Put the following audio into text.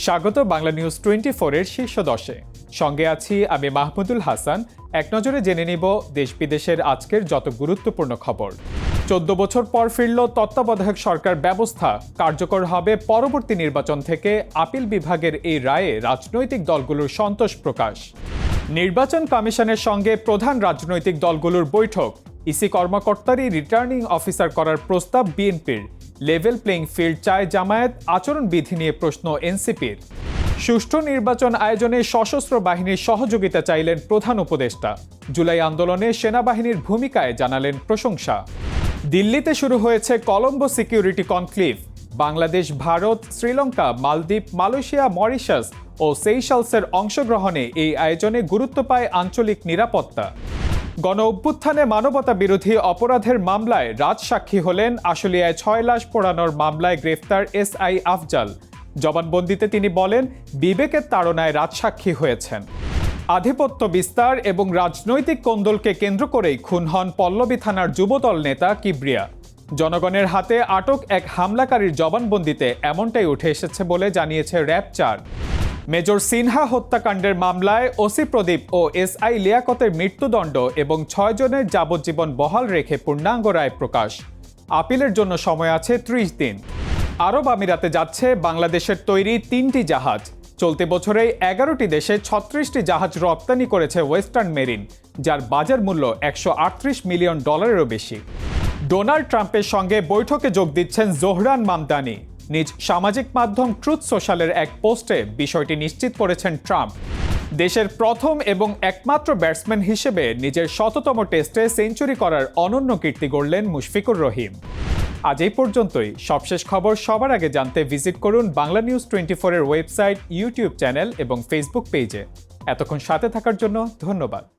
স্বাগত বাংলা নিউজ 24 এর শীর্ষ 10-এ। সঙ্গে আছি আমি মাহমুদুল হাসান। এক নজরে জেনে নিব দেশ বিদেশের আজকের যত গুরুত্বপূর্ণ খবর। 14 বছর পর ফিরল তত্ত্বাবধায়ক সরকার ব্যবস্থা। কার্যকর হবে পরবর্তী নির্বাচন থেকে। আপিল বিভাগের এই রায়ে রাজনৈতিক দলগুলোর সন্তোষ প্রকাশ। নির্বাচন কমিশনের সঙ্গে প্রধান রাজনৈতিক দলগুলোর বৈঠক। ইসি কর্মকর্তারই রিটার্নিং অফিসার করার প্রস্তাব বিএনপির। লেভেল প্লেইং ফিল্ড চায় জামায়াত। আচরণবিধি নিয়ে প্রশ্ন এনসিপির। সুষ্ঠু নির্বাচন আয়োজনে সশস্ত্র বাহিনীর সহযোগিতা চাইলেন প্রধান উপদেষ্টা। জুলাই আন্দোলনে সেনাবাহিনীর ভূমিকায় জানালেন প্রশংসা। দিল্লিতে শুরু হয়েছে কলম্বো সিকিউরিটি কনক্লেভ। বাংলাদেশ, ভারত, শ্রীলঙ্কা, মালদ্বীপ, মালয়েশিয়া, মরিশাস ও সেইশালসের অংশগ্রহণে এই আয়োজনে গুরুত্ব পায় আঞ্চলিক নিরাপত্তা। গণ অভ্যুত্থানে মানবতা বিরোধী অপরাধের মামলায় রাজসাক্ষী হলেন আশুলিয়ায় 6 লাশ পোড়ানোর মামলায় গ্রেফতার এসআই আফজাল। জবানবন্দিতে তিনি বলেন, বিবেকের তাড়নায় রাজসাক্ষী হয়েছেন। আধিপত্য বিস্তার এবং রাজনৈতিক কোন্দলকে কেন্দ্র করেই খুন হন পল্লবী থানার যুবদল নেতা কিবরিয়া। জনগণের হাতে আটক এক হামলাকারীর জবানবন্দিতে এমনটাই উঠে এসেছে বলে জানিয়েছে র্যাব 4। মেজর সিনহা হত্যাকাণ্ডের মামলায় ওসি প্রদীপ ও এসআই লিয়াকতের মৃত্যুদণ্ড এবং 6 জনের যাবজ্জীবন বহাল রেখে পূর্ণাঙ্গ রায় প্রকাশ। আপিলের জন্য সময় আছে 30 দিন। আরব আমিরাতে যাচ্ছে বাংলাদেশের তৈরি 3টি জাহাজ। চলতি বছরে 11টি দেশে 36টি জাহাজ রপ্তানি করেছে ওয়েস্টার্ন মেরিন, যার বাজার মূল্য $138 মিলিয়ন বেশি। ডোনাল্ড ট্রাম্পের সঙ্গে বৈঠকে যোগ দিচ্ছেন জোহরান মামদানি। নিজ সামাজিক মাধ্যম ট্রুথ সোশ্যালের এক পোস্টে বিষয়টি নিশ্চিত করেছেন ট্রাম্প। দেশের প্রথম এবং একমাত্র ব্যাটসম্যান হিসেবে নিজের 100তম টেস্টে সেঞ্চুরি করার অনন্য কীর্তি গড়লেন মুশফিকুর রহিম। আজ এই পর্যন্তই। সবশেষ খবর সবার আগে জানতে ভিজিট করুন বাংলা নিউজ 24 এর ওয়েবসাইট, ইউটিউব চ্যানেল এবং ফেসবুক পেজে। এতক্ষণ সাথে থাকার জন্য ধন্যবাদ।